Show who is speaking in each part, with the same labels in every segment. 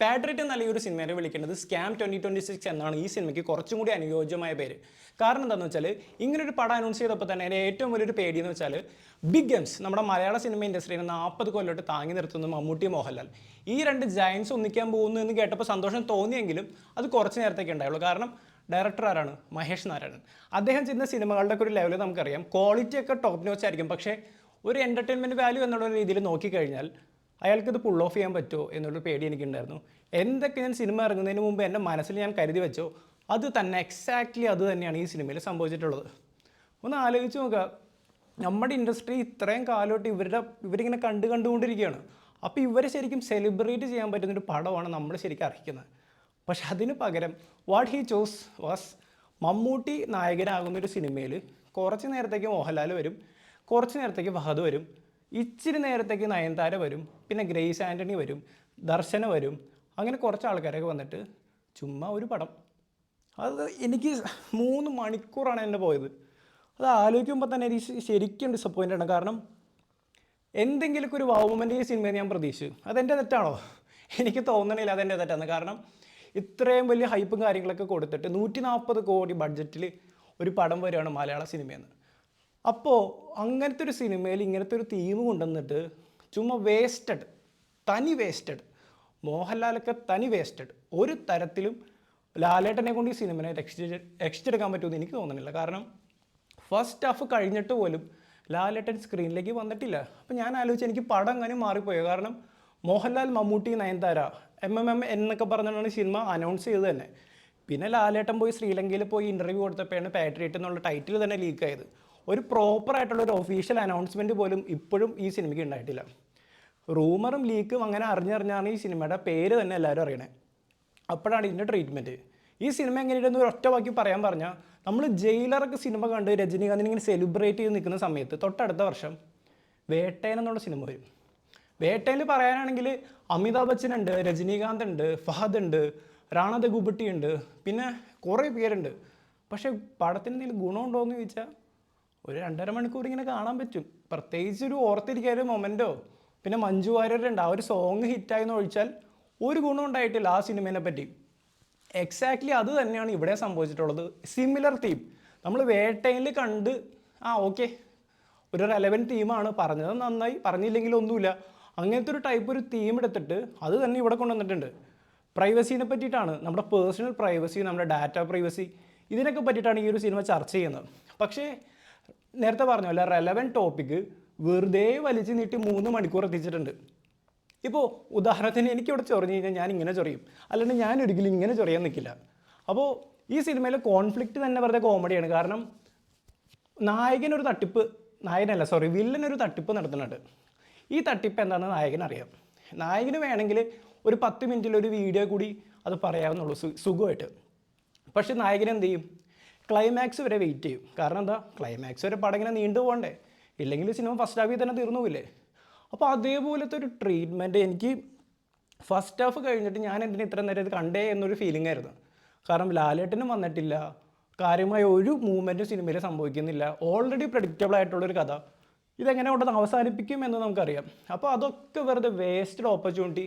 Speaker 1: Patriot എന്നല്ല ഈ ഒരു സിനിമയെ വിളിക്കുന്നത് സ്കാം 2026 എന്നാണ് ഈ സിനിമയ്ക്ക് കുറച്ചും കൂടി അനുയോജ്യമായ പേര്. കാരണം എന്താണെന്ന് വെച്ചാൽ ഇങ്ങനൊരു പടം അനൗൺസ് ചെയ്തപ്പോൾ തന്നെ എൻ്റെ ഏറ്റവും വലിയൊരു പേടി എന്ന് വെച്ചാൽ ബിഗ് ഗംസ് നമ്മുടെ മലയാള സിനിമ ഇൻഡസ്ട്രിയിൽ 40 കൊല്ലോട്ട് താങ്ങി നിർത്തുന്ന മമ്മൂട്ടി മോഹൻലാൽ ഈ രണ്ട് ജയൻസ് ഒന്നിക്കാൻ പോകുന്നു എന്ന് കേട്ടപ്പോൾ സന്തോഷം തോന്നിയെങ്കിലും അത് കുറച്ച് നേരത്തേക്ക് ഉണ്ടായുള്ളൂ. കാരണം ഡയറക്ടർ ആരാണ്? മഹേഷ് നാരായണൻ. അദ്ദേഹം ചെയ്യുന്ന സിനിമകളുടെ ഒരു ലെവൽ നമുക്കറിയാം, ക്വാളിറ്റി ഒക്കെ ടോപ്പ് നോച്ച് ആയിരിക്കും. പക്ഷേ ഒരു എൻ്റർടൈൻമെൻറ്റ് വാല്യൂ എന്നുള്ള രീതിയിൽ നോക്കിക്കഴിഞ്ഞാൽ അയാൾക്കിത് പുൾ ഓഫ് ചെയ്യാൻ പറ്റുമോ എന്നുള്ളൊരു പേടി എനിക്കുണ്ടായിരുന്നു. എന്തൊക്കെ ഞാൻ സിനിമ ഇറങ്ങുന്നതിന് മുമ്പ് എൻ്റെ മനസ്സിൽ ഞാൻ കരുതി വെച്ചോ അത് തന്നെ എക്സാക്ട്ലി അത് തന്നെയാണ് ഈ സിനിമയിൽ സംഭവിച്ചിട്ടുള്ളത്. ഒന്ന് ആലോചിച്ച് നോക്കുക, നമ്മുടെ ഇൻഡസ്ട്രി ഇത്രയും കാലമായിട്ട് ഇവരിങ്ങനെ കണ്ടുകൊണ്ടിരിക്കുകയാണ്. അപ്പോൾ ഇവരെ ശരിക്കും സെലിബ്രേറ്റ് ചെയ്യാൻ പറ്റുന്നൊരു പടമാണ് നമ്മൾ ശരിക്കും അർഹിക്കുന്നത്. പക്ഷെ അതിന് പകരം what he chose was Mammootty നായകനാകുന്നൊരു സിനിമയിൽ കുറച്ച് നേരത്തേക്ക് മോഹൻലാൽ വരും, കുറച്ച് നേരത്തേക്ക് ഫഹദ് വരും, ഇച്ചിരി നേരത്തേക്ക് നയൻതാര വരും, പിന്നെ ഗ്രേസ് ആൻ്റണി വരും, ദർശന വരും, അങ്ങനെ കുറച്ച് ആൾക്കാരൊക്കെ വന്നിട്ട് ചുമ്മാ ഒരു പടം. അത് എനിക്ക് 3 മണിക്കൂറാണ് എന്നെ പോയത്. അത് ആലോചിക്കുമ്പോൾ തന്നെ എനിക്ക് ശരിക്കും ഡിസപ്പോയിൻ്റ് ആണ്. കാരണം എന്തെങ്കിലുമൊക്കെ ഒരു വൗമൻ്റെ ഈ സിനിമയിൽ ഞാൻ പ്രതീക്ഷിച്ചു. അതെൻ്റെ തെറ്റാണോ? എനിക്ക് തോന്നണില്ല അതെൻ്റെ തെറ്റാണ്. കാരണം ഇത്രയും വലിയ ഹൈപ്പും കാര്യങ്ങളൊക്കെ കൊടുത്തിട്ട് 140 കോടി ബഡ്ജറ്റിൽ ഒരു പടം വരികയാണ് മലയാള സിനിമയെന്ന്. അപ്പോൾ അങ്ങനത്തെ ഒരു സിനിമയിൽ ഇങ്ങനത്തെ ഒരു തീം കൊണ്ടുവന്നിട്ട് ചുമ്മാ വേസ്റ്റഡ്, തനി വേസ്റ്റഡ്. മോഹൻലാലൊക്കെ തനി വേസ്റ്റഡ്. ഒരു തരത്തിലും ലാലേട്ടനെ കൊണ്ട് ഈ സിനിമയെ രക്ഷിച്ചെടുക്കാൻ പറ്റുമെന്ന് എനിക്ക് തോന്നുന്നില്ല. കാരണം ഫസ്റ്റ് ഹാഫ് കഴിഞ്ഞിട്ട് പോലും ലാലേട്ടൻ സ്ക്രീനിലേക്ക് വന്നിട്ടില്ല. അപ്പോൾ ഞാൻ ആലോചിച്ച് എനിക്ക് പടം അങ്ങനെ മാറിപ്പോയോ. കാരണം മോഹൻലാൽ, മമ്മൂട്ടി, നയൻതാര, MMM എന്നൊക്കെ പറഞ്ഞാണ് സിനിമ അനൗൺസ് ചെയ്തത് തന്നെ. പിന്നെ ലാലേട്ടൻ പോയി ശ്രീലങ്കയിൽ പോയി ഇൻ്റർവ്യൂ കൊടുത്തപ്പോഴാണ് പാട്രിയറ്റ് എന്നുള്ള ടൈറ്റിൽ തന്നെ ലീക്കായത്. ഒരു പ്രോപ്പറായിട്ടുള്ള ഒരു ഒഫീഷ്യൽ അനൗൺസ്മെൻറ്റ് പോലും ഇപ്പോഴും ഈ സിനിമയ്ക്ക് ഉണ്ടായിട്ടില്ല. റൂമറും ലീക്കും അങ്ങനെ അറിഞ്ഞറിഞ്ഞാണ് ഈ സിനിമയുടെ പേര് തന്നെ എല്ലാവരും അറിയണേ. അപ്പോഴാണ് ഇതിൻ്റെ ട്രീറ്റ്മെൻറ്റ്. ഈ സിനിമ എങ്ങനെയാണെന്ന് ഒരു ഒറ്റ വാക്കി പറയാൻ പറഞ്ഞാൽ, നമ്മൾ ജയിലറൊക്കെ സിനിമ കണ്ട് രജനീകാന്തിനെ ഇങ്ങനെ സെലിബ്രേറ്റ് ചെയ്ത് നിൽക്കുന്ന സമയത്ത് തൊട്ടടുത്ത വർഷം വേട്ടയൻ എന്നുള്ള സിനിമ വരും. വേട്ടയിൽ പറയാനാണെങ്കിൽ അമിതാഭ് ബച്ചൻ ഉണ്ട്, രജനീകാന്ത് ഉണ്ട്, ഫഹദ് ഉണ്ട്, റാണ ദഗുബട്ടി ഉണ്ട്, പിന്നെ കുറേ പേരുണ്ട്. പക്ഷേ പടത്തിന് എന്തെങ്കിലും ഗുണമുണ്ടോ എന്ന് ചോദിച്ചാൽ ഒരു 2.5 മണിക്കൂർ ഇങ്ങനെ കാണാൻ പറ്റും. പ്രത്യേകിച്ച് ഒരു ഓർത്തിരിക്കാൻ ഒരു മൊമെൻറ്റോ, പിന്നെ മഞ്ജു വാര്യരുണ്ട് ആ ഒരു സോങ് ഹിറ്റായെന്ന് ഒഴിച്ചാൽ ഒരു ഗുണം ഉണ്ടായിട്ടില്ല ആ സിനിമേനെ പറ്റി. എക്സാക്ട്ലി അത് തന്നെയാണ് ഇവിടെ സംഭവിച്ചിട്ടുള്ളത്. സിമിലർ തീം നമ്മൾ വേട്ടയിൽ കണ്ട് ഓക്കെ ഒരു റെലവൻറ്റ് തീമാണ്, പറഞ്ഞത് നന്നായി, പറഞ്ഞില്ലെങ്കിൽ ഒന്നുമില്ല, അങ്ങനത്തെ ഒരു ടൈപ്പ് ഒരു തീം എടുത്തിട്ട് അത് തന്നെ ഇവിടെ കൊണ്ടുവന്നിട്ടുണ്ട്. പ്രൈവസീനെ പറ്റിയിട്ടാണ്, നമ്മുടെ പേഴ്സണൽ പ്രൈവസി, നമ്മുടെ ഡാറ്റ പ്രൈവസി, ഇതിനൊക്കെ പറ്റിയിട്ടാണ് ഈ ഒരു സിനിമ ചർച്ച ചെയ്യുന്നത്. പക്ഷേ നേരത്തെ പറഞ്ഞല്ലോ, റെലവൻറ്റ് ടോപ്പിക്ക് വെറുതെ വലിച്ചു നീട്ടി 3 മണിക്കൂർ എത്തിച്ചിട്ടുണ്ട്. ഇപ്പോൾ ഉദാഹരണത്തിന് എനിക്കിവിടെ ചൊറിഞ്ഞു കഴിഞ്ഞാൽ ഞാൻ ഇങ്ങനെ ചൊറിയും, അല്ലാണ്ട് ഞാൻ ഒരിക്കലും ഇങ്ങനെ ചൊറിയാൻ നിൽക്കില്ല. അപ്പോൾ ഈ സിനിമയിലെ കോൺഫ്ലിക്റ്റ് തന്നെ വെറുതെ കോമഡിയാണ്. കാരണം വില്ലനൊരു തട്ടിപ്പ് നടത്തുന്നുണ്ട്. ഈ തട്ടിപ്പ് എന്താണെന്ന് നായകനറിയാം. നായകന് വേണമെങ്കിൽ ഒരു 10 മിനിറ്റിലൊരു വീഡിയോ കൂടി അത് പറയാവുന്നുള്ളൂ സുഖമായിട്ട്. പക്ഷേ നായകൻ എന്ത് ചെയ്യും? ക്ലൈമാക്സ് വരെ വെയിറ്റ് ചെയ്യും. കാരണം എന്താ, ക്ലൈമാക്സ് വരെ പടം ഇങ്ങനെ നീണ്ടു പോകണ്ടേ, ഇല്ലെങ്കിൽ സിനിമ ഫസ്റ്റ് ഹാഫിൽ തന്നെ തീർന്നു പോയില്ലേ. അപ്പോൾ അതേപോലത്തെ ഒരു ട്രീറ്റ്മെൻറ്റ് എനിക്ക് ഫസ്റ്റ് ഹാഫ് കഴിഞ്ഞിട്ട് ഞാൻ എന്തിനാ ഇത്ര നേരം ഇത് കണ്ടേ എന്നൊരു ഫീലിംഗ് ആയിരുന്നു. കാരണം ലാലേട്ടനും വന്നിട്ടില്ല, കാര്യമായ ഒരു മൂവ്മെൻറ്റും സിനിമയിൽ സംഭവിക്കുന്നില്ല, ഓൾറെഡി പ്രഡിക്റ്റബിൾ ആയിട്ടുള്ളൊരു കഥ, ഇതെങ്ങനെ കൊണ്ടത് അവസാനിപ്പിക്കും എന്ന് നമുക്കറിയാം. അപ്പോൾ അതൊക്കെ വെറുതെ വേസ്റ്റഡ് ഓപ്പർച്യൂണിറ്റി.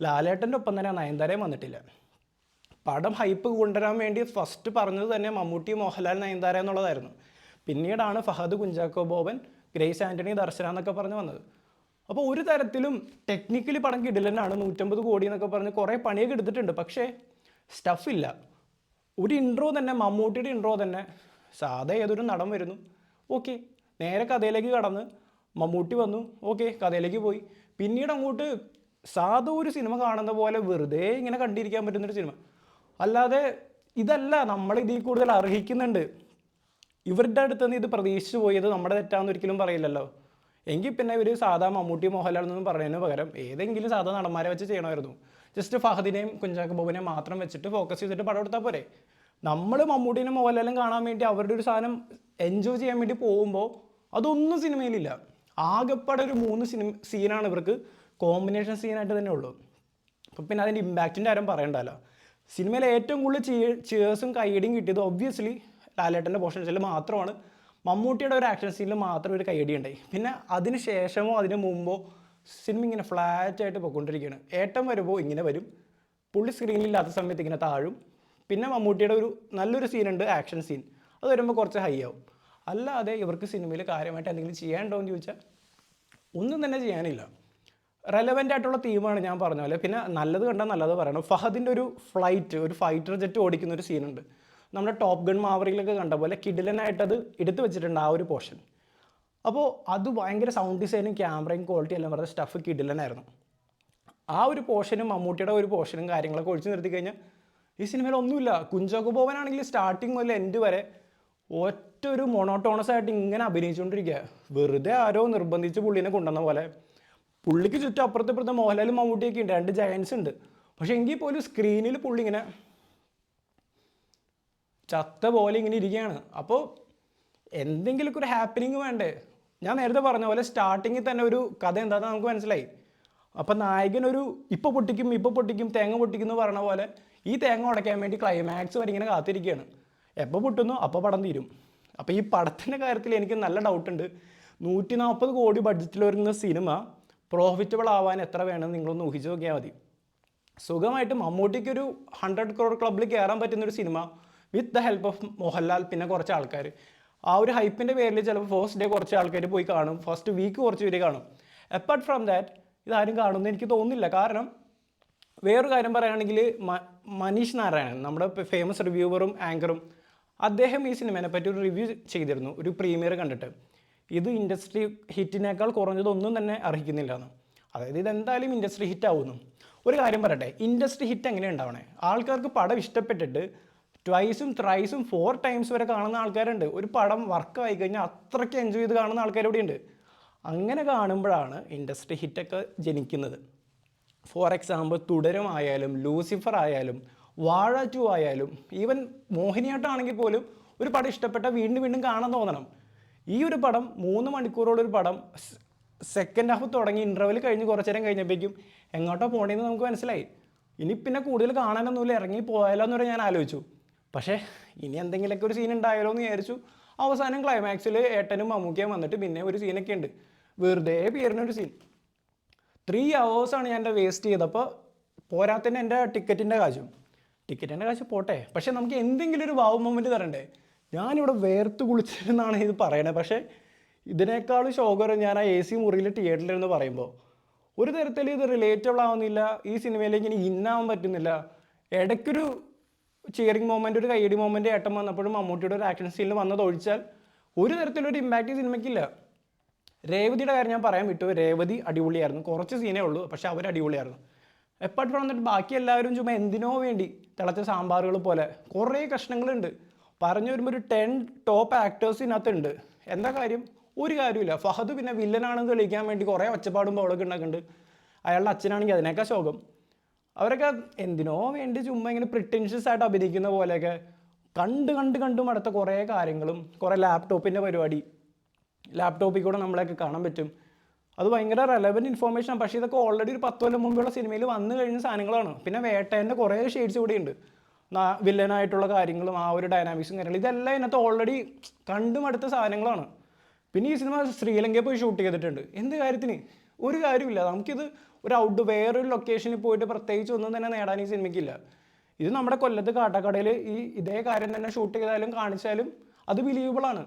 Speaker 1: ലാലേട്ടൻ്റെ ഒപ്പം തന്നെ നയൻതാരയും വന്നിട്ടില്ല. പടം ഹൈപ്പ് കൊണ്ടുവരാൻ വേണ്ടി ഫസ്റ്റ് പറഞ്ഞത് തന്നെ മമ്മൂട്ടി, മോഹൻലാൽ, നയൻതാര എന്നുള്ളതായിരുന്നു. പിന്നീടാണ് ഫഹദ്, കുഞ്ചാക്കോ ബോബൻ, ഗ്രേസ് ആൻ്റണി, ദർശന എന്നൊക്കെ പറഞ്ഞ് വന്നത്. അപ്പോൾ ഒരു തരത്തിലും ടെക്നിക്കലി പടം കിടിലനാണ്. 150 കോടി എന്നൊക്കെ പറഞ്ഞ് കുറേ പണിയൊക്കെ എടുത്തിട്ടുണ്ട്. പക്ഷേ സ്റ്റഫില്ല. ഒരു ഇൻട്രോ തന്നെ, മമ്മൂട്ടിയുടെ ഇൻട്രോ തന്നെ സാധാ ഏതൊരു നടൻ വരുന്നു, ഓക്കെ, നേരെ കഥയിലേക്ക് കടന്ന് മമ്മൂട്ടി വന്നു, ഓക്കെ, കഥയിലേക്ക് പോയി. പിന്നീട് അങ്ങോട്ട് സാധാ ഒരു സിനിമ കാണുന്ന പോലെ വെറുതെ ഇങ്ങനെ കണ്ടിരിക്കാൻ പറ്റുന്നൊരു സിനിമ. അല്ലാതെ ഇതല്ല നമ്മൾ ഇതിൽ കൂടുതൽ അർഹിക്കുന്നുണ്ട്. ഇവരുടെ അടുത്ത് നിന്ന് ഇത് പ്രതീക്ഷിച്ച് പോയത് നമ്മുടെ തെറ്റാണെന്ന് ഒരിക്കലും പറയില്ലല്ലോ. എങ്കിൽ പിന്നെ ഇവർ സാധാ മമ്മൂട്ടി, മോഹൻലാൽ എന്നൊന്നും പറയുന്നതിന് പകരം ഏതെങ്കിലും സാധാ നടന്മാരെ വെച്ച് ചെയ്യണമായിരുന്നു. ജസ്റ്റ് ഫഹദിനെയും കുഞ്ചാക്കോ ബോബനെയും മാത്രം വെച്ചിട്ട് ഫോക്കസ് ചെയ്തിട്ട് പടം എടുത്താൽ പോരെ. നമ്മൾ മമ്മൂട്ടിനും മോഹൻലാലും കാണാൻ വേണ്ടി അവരുടെ ഒരു സാധനം എൻജോയ് ചെയ്യാൻ വേണ്ടി പോകുമ്പോൾ അതൊന്നും സിനിമയിലില്ല. ആകെപ്പാടെ ഒരു 3 സീനാണ് ഇവർക്ക് കോമ്പിനേഷൻ സീനായിട്ട് തന്നെ ഉള്ളൂ. അപ്പം പിന്നെ അതിൻ്റെ ഇമ്പാക്റ്റിൻ്റെ ആരും പറയണ്ടല്ലോ. സിനിമയിൽ ഏറ്റവും കൂടുതൽ ചിയേഴ്സും കൈയടിയും കിട്ടിയത് ഒബ്വിയസ്ലി ലാലേട്ടൻ്റെ പോർഷൻസിൽ മാത്രമാണ്. മമ്മൂട്ടിയുടെ ഒരു ആക്ഷൻ സീനിൽ മാത്രം ഒരു കൈയടി ഉണ്ടായി. പിന്നെ അതിന് ശേഷമോ അതിന് മുമ്പോ സിനിമ ഇങ്ങനെ ഫ്ലാറ്റായിട്ട് പോയിക്കൊണ്ടിരിക്കുകയാണ്. ഏട്ടം വരുമ്പോൾ ഇങ്ങനെ വരും, പുള്ളി സ്ക്രീനിലില്ലാത്ത സമയത്ത് ഇങ്ങനെ താഴും. പിന്നെ മമ്മൂട്ടിയുടെ ഒരു നല്ലൊരു സീനുണ്ട്, ആക്ഷൻ സീൻ, അത് വരുമ്പോൾ കുറച്ച് ഹൈ ആവും. അല്ലാതെ ഇവർക്ക് സിനിമയിൽ കാര്യമായിട്ട് എന്തെങ്കിലും ചെയ്യാനുണ്ടോ എന്ന് ചോദിച്ചാൽ ഒന്നും തന്നെ ചെയ്യാനില്ല. റെലവൻ്റ് ആയിട്ടുള്ള തീമാണ് ഞാൻ പറഞ്ഞ പോലെ. പിന്നെ നല്ലത് കണ്ടാൽ നല്ലത് പറയണം. ഫഹദിൻ്റെ ഒരു ഫൈറ്റർ ജെറ്റ് ഓടിക്കുന്ന ഒരു സീനുണ്ട്, നമ്മുടെ ടോപ്പ് ഗൺ മാവറിയിലൊക്കെ കണ്ട പോലെ കിടിലനായിട്ടത് എടുത്തു വെച്ചിട്ടുണ്ട് ആ ഒരു പോർഷൻ. അപ്പോൾ അത് ഭയങ്കര സൗണ്ട് ഡിസൈനും ക്യാമറയും ക്വാളിറ്റി എല്ലാം പറഞ്ഞ സ്റ്റഫ് കിടിലനായിരുന്നു. ആ ഒരു പോർഷനും മമ്മൂട്ടിയുടെ ഒരു പോർഷനും കാര്യങ്ങളൊക്കെ ഒഴിച്ചു നിർത്തി കഴിഞ്ഞാൽ ഈ സിനിമയിൽ ഒന്നുമില്ല. കുഞ്ചാക്കോ ബോബനാണെങ്കിൽ സ്റ്റാർട്ടിങ് മുതൽ എൻഡ് വരെ ഒറ്റ ഒരു മൊണോട്ടോണസ് ആയിട്ട് ഇങ്ങനെ അഭിനയിച്ചുകൊണ്ടിരിക്കുക. വെറുതെ ആരോ നിർബന്ധിച്ച് പുള്ളീനെ കൊണ്ടുവന്ന പോലെ. പുള്ളിക്ക് ചുറ്റും അപ്പുറത്തെ മോഹൻലാലും മമ്മൂട്ടിയൊക്കെ ഉണ്ട്, 2 ജയൻസ് ഉണ്ട്. പക്ഷെ എങ്കിൽ പോലും സ്ക്രീനിൽ പുള്ളി ഇങ്ങനെ ചത്ത പോലെ ഇങ്ങനെ ഇരിക്കുകയാണ്. അപ്പോൾ എന്തെങ്കിലുമൊക്കെ ഒരു ഹാപ്പനിങ് വേണ്ടേ? ഞാൻ നേരത്തെ പറഞ്ഞ പോലെ സ്റ്റാർട്ടിങ്ങിൽ തന്നെ ഒരു കഥ എന്താണെന്ന് നമുക്ക് മനസ്സിലായി. അപ്പം നായകനൊരു ഇപ്പോൾ പൊട്ടിക്കും തേങ്ങ പൊട്ടിക്കും എന്ന് പറഞ്ഞ പോലെ ഈ തേങ്ങ ഉടയ്ക്കാൻ വേണ്ടി ക്ലൈമാക്സ് വരെ ഇങ്ങനെ കാത്തിരിക്കുകയാണ്. എപ്പോൾ പൊട്ടുന്നു അപ്പോൾ പടം തീരും. അപ്പോൾ ഈ പടത്തിൻ്റെ കാര്യത്തിൽ എനിക്ക് നല്ല ഡൗട്ടുണ്ട്. 140 കോടി ബഡ്ജറ്റിൽ ഒരുങ്ങുന്ന സിനിമ പ്രോഫിറ്റബിൾ ആവാൻ എത്ര വേണമെന്ന് നിങ്ങളൊന്ന് ഊഹിച്ച് നോക്കിയാൽ മതി. സുഖമായിട്ട് മമ്മൂട്ടിക്കൊരു 100 crore ക്ലബ്ബിൽ കയറാൻ പറ്റുന്നൊരു cinema with the help of Mohanlal, പിന്നെ കുറച്ച് ആൾക്കാർ. ആ ഒരു ഹൈപ്പിൻ്റെ പേരിൽ ചിലപ്പോൾ ഫസ്റ്റ് ഡേ കുറച്ച് ആൾക്കാർ പോയി കാണും, ഫസ്റ്റ് വീക്ക് കുറച്ച് പേര് കാണും. അപ്പാർട്ട് ഫ്രം ദാറ്റ് ഇതാരും കാണുമെന്ന് എനിക്ക് തോന്നുന്നില്ല. കാരണം വേറൊരു കാര്യം പറയുകയാണെങ്കിൽ മനീഷ് നാരായണൻ, നമ്മുടെ ഫേമസ് റിവ്യൂവറും ആങ്കറും, അദ്ദേഹം ഈ സിനിമയെ പറ്റി ഒരു റിവ്യൂ ചെയ്തിരുന്നു ഒരു പ്രീമിയർ കണ്ടിട്ട്. ഇത് ഇൻഡസ്ട്രി ഹിറ്റിനേക്കാൾ കുറഞ്ഞതൊന്നും തന്നെ അർഹിക്കുന്നില്ല എന്ന്. അതായത് ഇതെന്തായാലും ഇൻഡസ്ട്രി ഹിറ്റ് ആവുന്നു. ഒരു കാര്യം പറയട്ടെ, ഇൻഡസ്ട്രി ഹിറ്റ് എങ്ങനെ ഉണ്ടാവണേ? ആൾക്കാർക്ക് പടം ഇഷ്ടപ്പെട്ടിട്ട് ട്വൈസും ത്രൈസും 4 times വരെ കാണുന്ന ആൾക്കാരുണ്ട്. ഒരു പടം വർക്ക് ആയി കഴിഞ്ഞാൽ അത്രയ്ക്ക് എൻജോയ് ചെയ്ത് കാണുന്ന ആൾക്കാർ ഇവിടെ ഉണ്ട്. അങ്ങനെ കാണുമ്പോഴാണ് ഇൻഡസ്ട്രി ഹിറ്റൊക്കെ ജനിക്കുന്നത്. ഫോർ എക്സാമ്പിൾ തുടരും ആയാലും, ലൂസിഫർ ആയാലും, വാഴ 2 ആയാലും, ഈവൻ മോഹിനിയാട്ടമാണെങ്കിൽ പോലും ഒരു പടം ഇഷ്ടപ്പെട്ട വീണ്ടും കാണാൻ തോന്നണം. ഈ ഒരു പടം 3 മണിക്കൂറുള്ളൊരു പടം സെക്കൻഡ് ഹാഫ് തുടങ്ങി ഇൻ്റർവെൽ കഴിഞ്ഞ് കുറച്ച് നേരം കഴിഞ്ഞപ്പോഴേക്കും എങ്ങോട്ടോ പോകണമെന്ന് നമുക്ക് മനസ്സിലായി. ഇനി പിന്നെ കൂടുതൽ കാണാനൊന്നുമില്ല, ഇറങ്ങി പോയാലോ എന്ന് വരെ ഞാൻ ആലോചിച്ചു. പക്ഷേ ഇനി എന്തെങ്കിലുമൊക്കെ ഒരു സീൻ ഉണ്ടായാലോ എന്ന് വിചാരിച്ചു. അവസാനം ക്ലൈമാക്സിൽ ഏട്ടനും മമ്മൂക്കയും വന്നിട്ട് പിന്നെ ഒരു സീനൊക്കെ ഉണ്ട്, വെറുതെ പേരിനൊരു സീൻ. 3 hours ഞാൻ എൻ്റെ വേസ്റ്റ് ചെയ്തപ്പോൾ പോരാത്തന്നെ എൻ്റെ ടിക്കറ്റിൻ്റെ കാശ് പോട്ടെ, പക്ഷേ നമുക്ക് എന്തെങ്കിലും ഒരു വാവ് മൊമെൻറ്റ് തരണ്ടേ? ഞാനിവിടെ വേർത്ത് കുളിച്ചിരുന്നാണ് ഇത് പറയണത്. പക്ഷേ ഇതിനേക്കാളും ശോകരം ഞാൻ ആ AC മുറിയിൽ തിയേറ്ററിലിരുന്ന് പറയുമ്പോൾ ഒരു തരത്തിൽ ഇത് റിലേറ്റബിൾ ആവുന്നില്ല. ഈ സിനിമയിലേക്ക് ഇനി ഇന്നാവാൻ പറ്റുന്നില്ല. ഇടയ്ക്കൊരു ചിയറിങ് മൊമെൻറ്റ്, ഒരു കൈയടി മൊമെൻറ്റ് ഏട്ടം വന്നപ്പോഴും മമ്മൂട്ടിയുടെ ഒരു ആക്ഷൻ സീനിൽ വന്നതൊഴിച്ചാൽ ഒരു തരത്തിലൊരു ഇമ്പാക്റ്റ് സിനിമയ്ക്കില്ല. രേവതിയുടെ കാര്യം ഞാൻ പറയാൻ വിട്ടു. രേവതി അടിപൊളിയായിരുന്നു, കുറച്ച് സീനേ ഉള്ളൂ, പക്ഷേ അവർ അടിപൊളിയായിരുന്നു. എപ്പോഴും വന്നിട്ട് ബാക്കി എല്ലാവരും ചുമ്മാ എന്തിനോ വേണ്ടി തിളച്ച സാമ്പാറുകൾ പോലെ കുറേ കഷ്ണങ്ങളുണ്ട്. പറഞ്ഞു വരുമ്പോൾ ഒരു 10 ടോപ്പ് ആക്ടേഴ്സ് ഇതിനകത്തുണ്ട്. എന്താ കാര്യം? ഒരു കാര്യമില്ല. ഫഹദ് പിന്നെ വില്ലനാണെന്ന് തെളിയിക്കാൻ വേണ്ടി കുറേ ഒച്ചപ്പാടും ബഹളമൊക്കെ ഉണ്ടാക്കുന്നുണ്ട്. അയാളുടെ അച്ഛനാണെങ്കിൽ അതിനേക്കാൾ ശോകം. അവരൊക്കെ എന്തിനോ വേണ്ടി ചുമ്മാ ഇങ്ങനെ പ്രിറ്റൻഷ്യസ് ആയിട്ട് അഭിനയിക്കുന്ന പോലെയൊക്കെ കണ്ടും അടുത്ത കുറേ കാര്യങ്ങളും, കുറേ ലാപ്ടോപ്പിൻ്റെ പരിപാടി, ലാപ്ടോപ്പിൽ കൂടെ നമ്മളെയൊക്കെ കാണാൻ പറ്റും. അത് ഭയങ്കര റെലവൻറ്റ് ഇൻഫോർമേഷനാണ്. പക്ഷേ ഇതൊക്കെ ഓൾറെഡി ഒരു 10 കൊല്ലം മുമ്പുള്ള സിനിമയിൽ വന്നു കഴിഞ്ഞ സാധനങ്ങളാണ്. പിന്നെ വേട്ടേൻ്റെ കുറേ ഷെയ്ഡ്സ് ഇവിടെ ഉണ്ട്, വില്ലനായിട്ടുള്ള കാര്യങ്ങളും ആ ഒരു ഡൈനാമിക്സും കാര്യങ്ങളും. ഇതെല്ലാം ഇതിനകത്ത് ഓൾറെഡി കണ്ടും അടുത്ത സാധനങ്ങളാണ്. പിന്നെ ഈ സിനിമ ശ്രീലങ്കയിൽ പോയി ഷൂട്ട് ചെയ്തിട്ടുണ്ട്. എന്ത് കാര്യത്തിന്? ഒരു കാര്യമില്ല. നമുക്കിത് ഒരു വേറൊരു ലൊക്കേഷനിൽ പോയിട്ട് പ്രത്യേകിച്ച് ഒന്നും തന്നെ നേടാൻ ഈ സിനിമയ്ക്കില്ല. ഇത് നമ്മുടെ കൊല്ലത്ത് കാട്ടാക്കടയിൽ ഇതേ കാര്യം തന്നെ ഷൂട്ട് ചെയ്താലും കാണിച്ചാലും അത് ബിലീവബിളാണ്.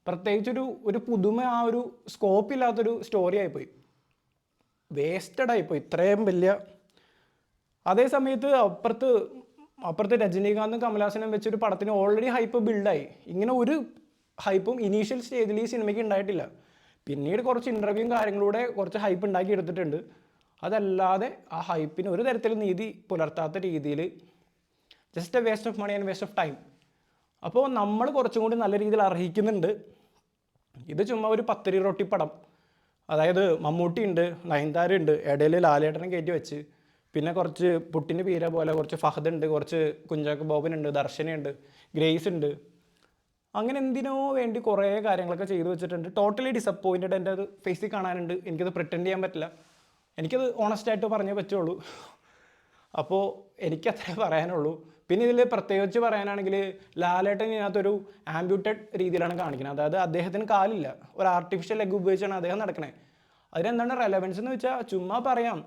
Speaker 1: പ്രത്യേകിച്ചൊരു പുതുമ, ആ ഒരു സ്കോപ്പ് ഇല്ലാത്തൊരു സ്റ്റോറി ആയിപ്പോയി, വേസ്റ്റഡ് ആയിപ്പോയി ഇത്രയും വലിയ. അതേ സമയത്ത് അപ്പുറത്ത് രജനീകാന്തും കമലഹാസനും വെച്ചൊരു പടത്തിന് ഓൾറെഡി ഹൈപ്പ് ബിൽഡായി. ഇങ്ങനെ ഒരു ഹൈപ്പും ഇനീഷ്യൽ സ്റ്റേജിൽ ഈ സിനിമയ്ക്ക് ഉണ്ടായിട്ടില്ല. പിന്നീട് കുറച്ച് ഇൻ്റർവ്യൂവും കാര്യങ്ങളിലൂടെ കുറച്ച് ഹൈപ്പ് ഉണ്ടാക്കി എടുത്തിട്ടുണ്ട്. അതല്ലാതെ ആ ഹൈപ്പിന് ഒരു തരത്തിലും നീതി പുലർത്താത്ത രീതിയിൽ just a waste of money and waste of time. അപ്പോൾ നമ്മൾ കുറച്ചും കൂടി നല്ല രീതിയിൽ അർഹിക്കുന്നുണ്ട്. ഇത് ചുമ്മാ ഒരു 10 റൊട്ടി പടം. അതായത് മമ്മൂട്ടി ഉണ്ട്, നയൻതാര ഉണ്ട്, ഇടയിൽ ലാലേട്ടനെ കയറ്റി വെച്ച്, പിന്നെ കുറച്ച് പുട്ടിന് പീര പോലെ കുറച്ച് ഫഹദ് ഉണ്ട്, കുറച്ച് കുഞ്ചാക്കോ ബോബനുണ്ട്, ദർശനയുണ്ട്, ഗ്രേസ് ഉണ്ട്. അങ്ങനെ എന്തിനോ വേണ്ടി കുറേ കാര്യങ്ങളൊക്കെ ചെയ്തു വെച്ചിട്ടുണ്ട്. Totally disappointed. എൻ്റെ അത് ഫേസിൽ കാണാനുണ്ട്. എനിക്കത് പ്രിറ്റൻഡ് ചെയ്യാൻ പറ്റില്ല. എനിക്കത് ഓണസ്റ്റായിട്ട് പറഞ്ഞേ പറ്റുള്ളൂ. അപ്പോൾ എനിക്കത്രേ പറയാനുള്ളൂ. പിന്നെ ഇതിൽ പ്രത്യേകിച്ച് പറയാനാണെങ്കിൽ ലാലേട്ടൻ ഇതിനകത്തൊരു ആംബ്യൂട്ടഡ് രീതിയിലാണ് കാണിക്കുന്നത്. അതായത് അദ്ദേഹത്തിന് കാലില്ല, ഒരു ആർട്ടിഫിഷ്യൽ ലെഗ് ഉപയോഗിച്ചാണ് അദ്ദേഹം നടക്കണേ. അതിനെന്താണ് റെലവൻസ് എന്ന് വെച്ചാൽ ചുമ്മാ പറയാം,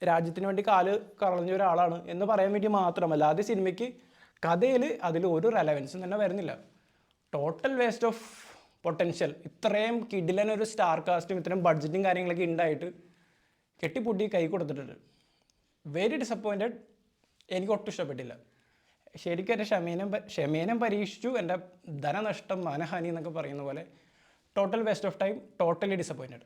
Speaker 1: രാജ്യത്തിന് വേണ്ടി കാല് കളഞ്ഞ ഒരാളാണ് എന്ന് പറയാൻ വേണ്ടി മാത്രമല്ല, ആദ്യ സിനിമയ്ക്ക് കഥയിൽ അതിൽ ഒരു റെലവൻസും തന്നെ വരുന്നില്ല. Total waste of potential. ഇത്രയും കിഡിലനൊരു സ്റ്റാർ കാസ്റ്റും ഇത്രയും ബഡ്ജറ്റും കാര്യങ്ങളൊക്കെ ഉണ്ടായിട്ട് കെട്ടിപ്പൊട്ടി കൈ കൊടുത്തിട്ടുണ്ട്. Very disappointed. എനിക്ക് ഒട്ടും ഇഷ്ടപ്പെട്ടില്ല. ശരിക്കും എൻ്റെ ക്ഷമേനം പരീക്ഷിച്ചു, എൻ്റെ ധനനഷ്ടം, മാനഹാനി എന്നൊക്കെ പറയുന്ന പോലെ. Total waste of time, totally disappointed.